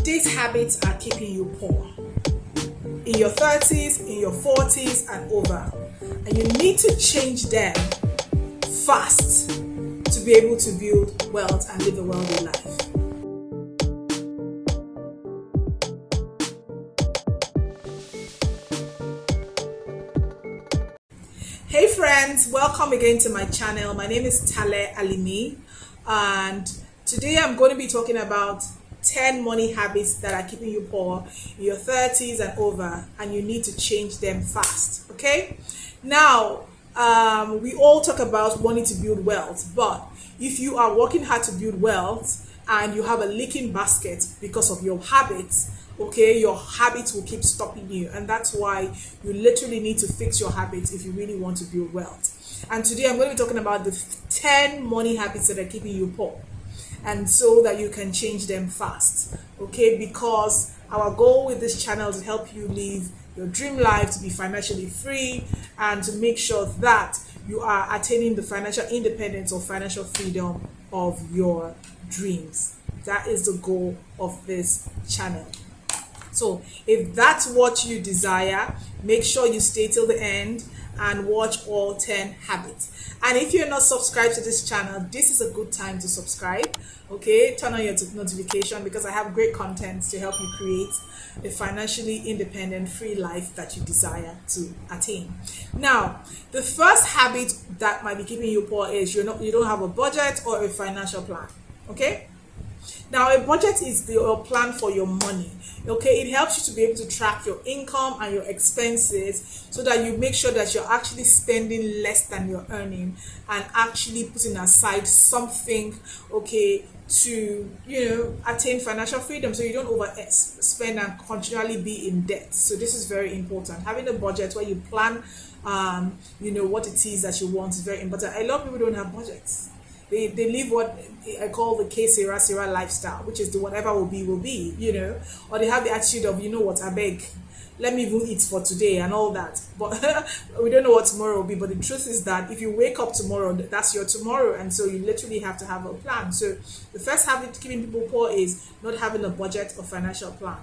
these habits are keeping you poor in your 30s, in your 40s, and over. And you need to change them fast to be able to build wealth and live a wealthy life. Hey friends, welcome again to my channel. My name is Tale Alimi, and today I'm going to be talking about 10 money habits that are keeping you poor in your 30s and over, and you need to change them fast. Okay, now we all talk about wanting to build wealth, but if you are working hard to build wealth and you have a leaking basket because of your habits, okay, your habits will keep stopping you, and that's why you literally need to fix your habits if you really want to build wealth. And today I'm going to be talking about the 10 money habits that are keeping you poor, and so that you can change them fast, okay? Because our goal with this channel is to help you live your dream life, to be financially free, and to make sure that you are attaining the financial independence or financial freedom of your dreams. That is the goal of this channel. So if that's what you desire, make sure you stay till the end and watch all 10 habits. And if you're not subscribed to this channel, this is a good time to subscribe. Okay, turn on your notification, because I have great content to help you create a financially independent, free life that you desire to attain. Now, the first habit that might be keeping you poor is you don't have a budget or a financial plan. Okay. Now, a budget is your plan for your money. Okay, it helps you to be able to track your income and your expenses, so that you make sure that you're actually spending less than you're earning and actually putting aside something, okay, to attain financial freedom, so you don't overspend and continually be in debt. So this is very important. Having a budget where you plan what it is that you want is very important. A lot of people don't have budgets. They live what I call the que sera sera lifestyle, which is the whatever will be, or they have the attitude of, what, I beg, let me even eat for today and all that. But we don't know what tomorrow will be. But the truth is that if you wake up tomorrow, that's your tomorrow. And so you literally have to have a plan. So the first habit keeping people poor is not having a budget or financial plan.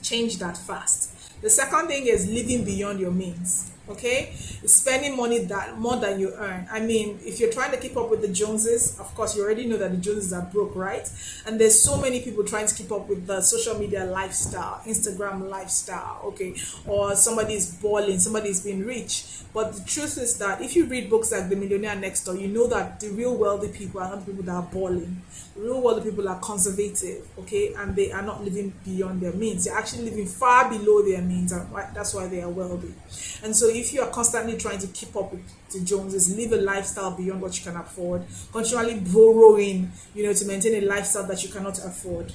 Change that fast. The second thing is living beyond your means. Okay, spending money that more than you earn. I mean, if you're trying to keep up with the Joneses, of course you already know that the Joneses are broke, right? And there's so many people trying to keep up with the social media lifestyle, Instagram lifestyle, okay, or somebody's balling, somebody's being rich. But the truth is that if you read books like The Millionaire Next Door, you know that the real wealthy people are not people that are balling. The real wealthy people are conservative, okay, and they are not living beyond their means. They're actually living far below their means, and that's why they are wealthy. And so if you are constantly trying to keep up with the Joneses, live a lifestyle beyond what you can afford, continually borrowing, to maintain a lifestyle that you cannot afford,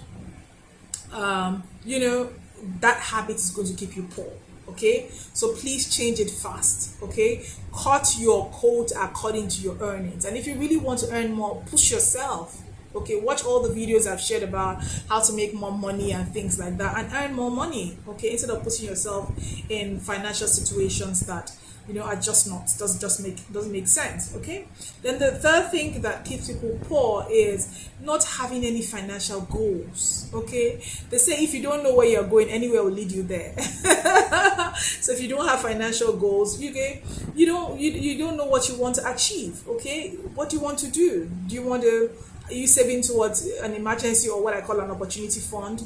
that habit is going to keep you poor. Okay, so please change it fast. Okay, cut your coat according to your earnings, and if you really want to earn more, push yourself. Okay, watch all the videos I've shared about how to make more money and things like that, and earn more money. Okay, instead of putting yourself in financial situations that are just not doesn't make sense. Okay, then the third thing that keeps people poor is not having any financial goals. Okay, they say if you don't know where you're going, anywhere will lead you there. So if you don't have financial goals, you don't know what you want to achieve. Okay, what do you want to do? Are you saving towards an emergency, or what I call an opportunity fund?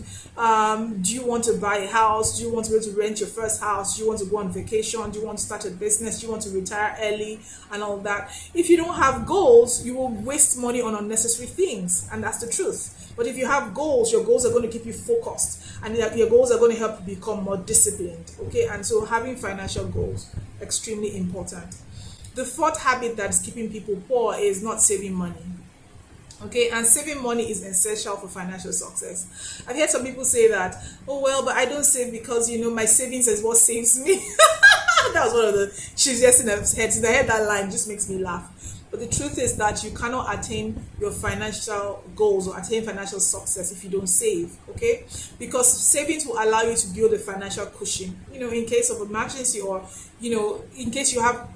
Do you want to buy a house? Do you want to be able to rent your first house? Do you want to go on vacation? Do you want to start a business? Do you want to retire early and all that? If you don't have goals, you will waste money on unnecessary things, and that's the truth. But if you have goals, your goals are going to keep you focused, and your goals are going to help you become more disciplined. Okay, and so having financial goals, extremely important. The fourth habit that is keeping people poor is not saving money. Okay, and saving money is essential for financial success. I've heard some people say that, oh well, but I don't save because my savings is what saves me. That was one of the cheesiest things I've heard. Since I heard that line, it just makes me laugh. But the truth is that you cannot attain your financial goals or attain financial success if you don't save. Okay, because savings will allow you to build a financial cushion, in case of emergency, or in case you have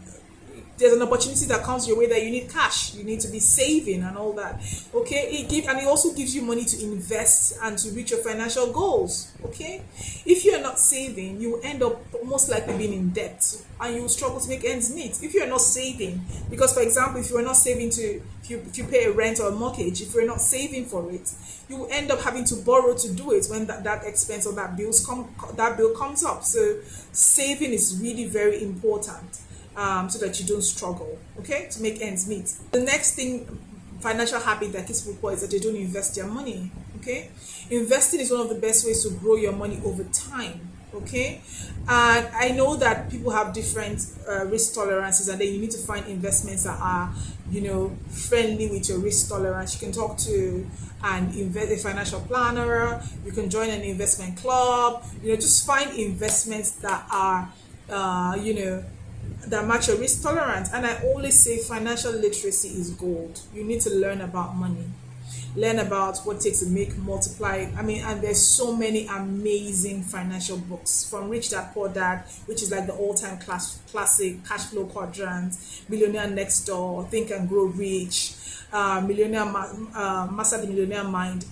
there's an opportunity that comes your way that you need cash, you need to be saving and all that. Okay, it also gives you money to invest and to reach your financial goals. Okay, if you're not saving, you end up most likely being in debt and you will struggle to make ends meet. If you're not saving, because for example, if you're not saving to, if you pay a rent or a mortgage, if you're not saving for it, you will end up having to borrow to do it when that expense or that bill comes up. So saving is really very important, so that you don't struggle, okay, to make ends meet. The next thing, financial habit that keeps people poor, is that they don't invest their money. Okay, investing is one of the best ways to grow your money over time. Okay, and I know that people have different risk tolerances, and then you need to find investments that are, friendly with your risk tolerance. You can talk to a financial planner, you can join an investment club, just find investments that are that match your risk tolerance. And I always say financial literacy is gold. You need to learn about money, learn about what it takes to make, multiply. And there's so many amazing financial books, from Rich Dad Poor Dad, which is like the all-time classic, Cash Flow Quadrant, Millionaire Next Door, Think and Grow Rich, Master the Millionaire Mind.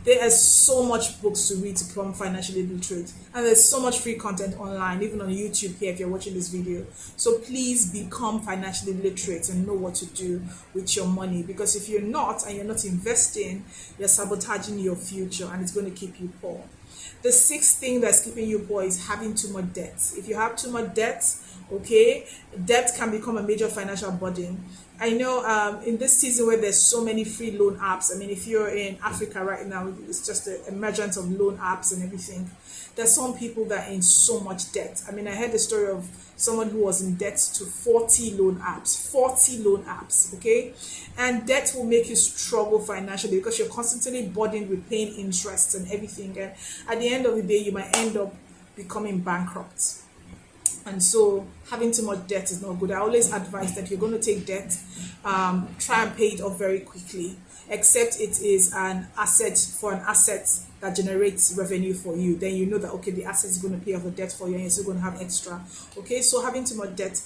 There are so much books to read to become financially literate, and there's so much free content online, even on YouTube here if you're watching this video. So please become financially literate and know what to do with your money, because if you're not, and you're not investing, you're sabotaging your future, and it's going to keep you poor. The sixth thing that's keeping you poor is having too much debt. If you have too much debt, okay, debt can become a major financial burden. I know in this season where there's so many free loan apps, if you're in Africa right now, it's just the emergence of loan apps and everything. There's some people that are in so much debt. I heard the story of someone who was in debt to 40 loan apps, okay? And debt will make you struggle financially because you're constantly burdened with paying interest and everything. And at the end of the day, you might end up becoming bankrupt. And so having too much debt is not good. I always advise that if you're going to take debt, try and pay it off very quickly, except it is an asset that generates revenue for you. Then you know that, okay, the asset is going to pay off the debt for you and you're still going to have extra. Okay, so having too much debt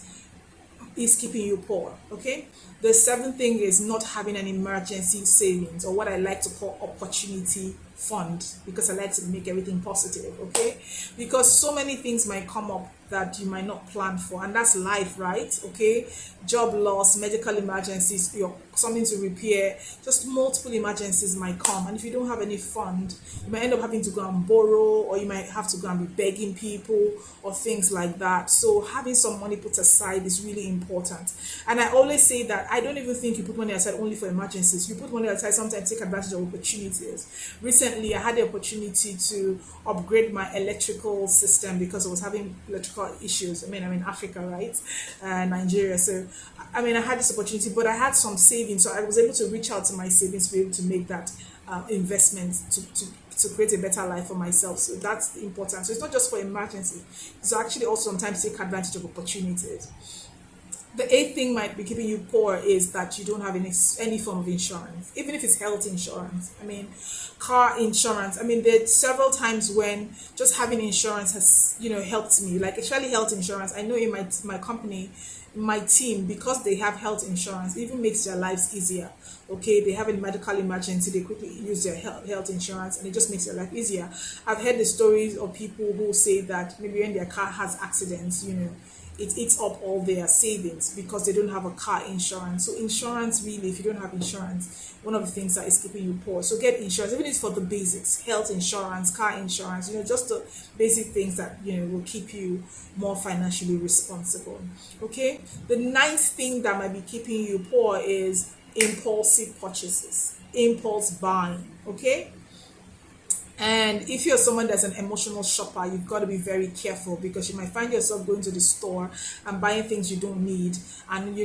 is keeping you poor. Okay, the seventh thing is not having an emergency savings, or what I like to call opportunity fund, because I like to make everything positive. Okay, because so many things might come up that you might not plan for, and that's life, right? Okay, job loss, medical emergencies, something to repair, just multiple emergencies might come, and if you don't have any fund, you might end up having to go and borrow, or you might have to go and be begging people or things like that. So having some money put aside is really important. And I always say that I don't even think you put money aside only for emergencies. You put money aside sometimes, take advantage of opportunities. Recently I had the opportunity to upgrade my electrical system because I was having electrical issues. I'm in Africa, right? Nigeria. So I had this opportunity, but I had some savings, so I was able to reach out to my savings to be able to make that investment to create a better life for myself. So that's important. So it's not just for emergency, it's actually also sometimes take advantage of opportunities. The eighth thing might be keeping you poor is that you don't have any form of insurance, even if it's health insurance. Car insurance. There's several times when just having insurance has, helped me. Like actually health insurance. I know in my company, my team, because they have health insurance, it even makes their lives easier. Okay, they have a medical emergency, they quickly use their health insurance, and it just makes their life easier. I've heard the stories of people who say that maybe when their car has accidents, it eats up all their savings because they don't have a car insurance. So insurance, really, if you don't have insurance, one of the things that is keeping you poor. So get insurance, even if it's for the basics, health insurance, car insurance, just the basic things that, will keep you more financially responsible. Okay. The ninth thing that might be keeping you poor is impulsive purchases, impulse buying. Okay. And if you're someone that's an emotional shopper, you've got to be very careful, because you might find yourself going to the store and buying things you don't need, and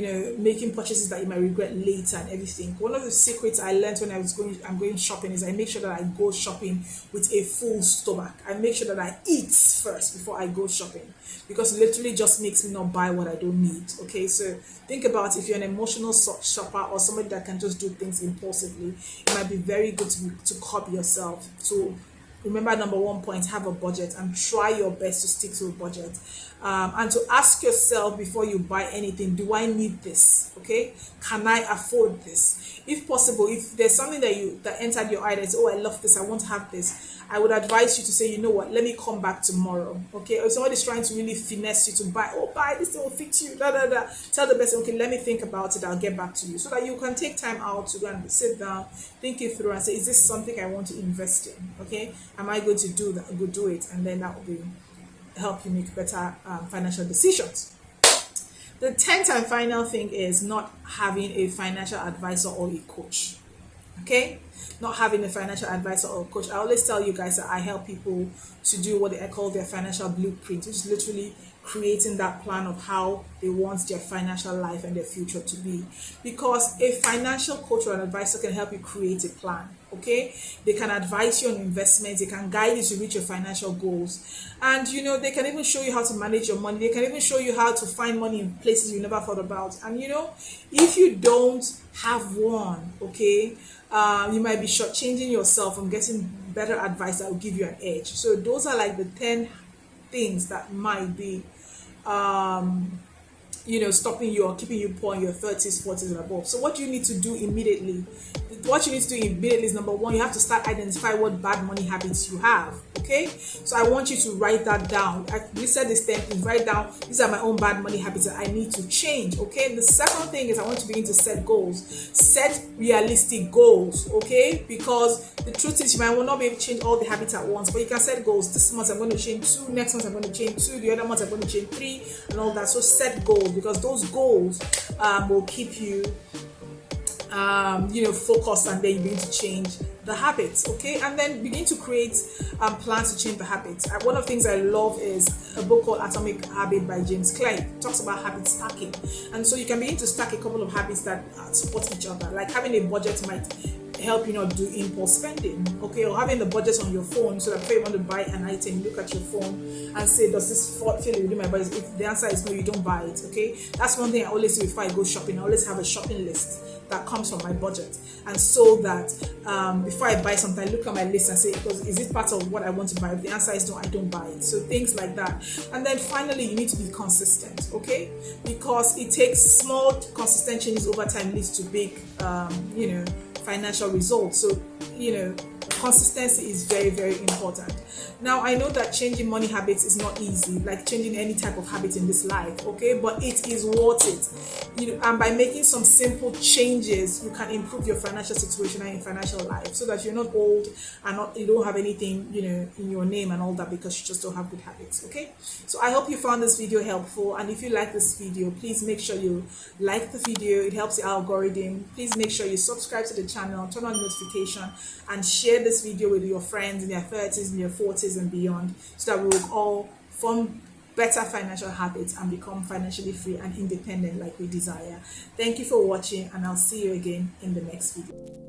making purchases that you might regret later and everything. One of the secrets I learned when I'm going shopping is I make sure that I go shopping with a full stomach. I make sure that I eat first before I go shopping, because it literally just makes me not buy what I don't need. Okay, so think about if you're an emotional shopper or somebody that can just do things impulsively, it might be very good to curb yourself, to remember, number one point, have a budget and try your best to stick to a budget. And to ask yourself before you buy anything, do I need this? Okay, can I afford this? If possible, if there's something that entered your eye that says, oh, I love this, I want to have this, I would advise you to say, you know what, let me come back tomorrow. Okay, if somebody's trying to really finesse you to buy, oh, buy this, thing will fit you, da da da, tell the person, okay, let me think about it, I'll get back to you, so that you can take time out to go and sit down, think it through, and say, is this something I want to invest in? Okay, am I going to do that? Go do it, and then that will help you make better financial decisions. The 10th and final thing is not having a financial advisor or a coach. Okay, not having a financial advisor or coach. I always tell you guys that I help people to do what I call their financial blueprint, which is literally creating that plan of how they want their financial life and their future to be. Because a financial coach or an advisor can help you create a plan. Okay, they can advise you on investments, they can guide you to reach your financial goals, and you know, they can even show you how to manage your money. They can even show you how to find money in places you never thought about. And you know, if you don't have one, okay, you might be shortchanging yourself from getting better advice that will give you an edge. So those are like the 10 things that might be you know, stopping you or keeping you poor in your 30s, 40s, and above. So what you need to do immediately, is number one, you have to start identify what bad money habits you have. Okay, so I want you to write that down. We said this 10 things. Write down, these are my own bad money habits that I need to change. Okay, and the second thing is I want you to begin to set goals. Set realistic goals. Okay, because the truth is you might not be able to change all the habits at once, but you can set goals. This month I'm going to change 2, next month I'm going to change 2, the other month I'm going to change 3, and all that. So set goals, because those goals will keep you you know, focused, and then you begin to change the habits. Okay, and then begin to create plans to change the habits. One of the things I love is a book called Atomic Habit by James Clear. It talks about habit stacking, and so you can begin to stack a couple of habits that support each other. Like having a budget might help you not do impulse spending, okay, or having the budget on your phone, so that if you want to buy an item, you look at your phone and say, does this fit within my budget? If the answer is no, you don't buy it. Okay, that's one thing I always do before I go shopping. I always have a shopping list that comes from my budget, and so that before I buy something, I look at my list and say, is it part of what I want to buy? If the answer is no, I don't buy it. So things like that. And then finally, you need to be consistent, okay, because it takes small consistent changes over time leads to big you know, financial results. So you know, consistency is very, very important. Now I know that changing money habits is not easy, like changing any type of habit in this life, okay, but it is worth it. You know, and by making some simple changes, you can improve your financial situation and your financial life, so that you're not old and you don't have anything, you know, in your name and all that, because you just don't have good habits. Okay, so I hope you found this video helpful, and if you like this video, please make sure you like the video. It helps the algorithm. Please make sure you subscribe to the channel, turn on notification, and share this video with your friends in their 30s, in their 40s, and beyond, so that we will all form better financial habits and become financially free and independent like we desire. Thank you for watching, and I'll see you again in the next video.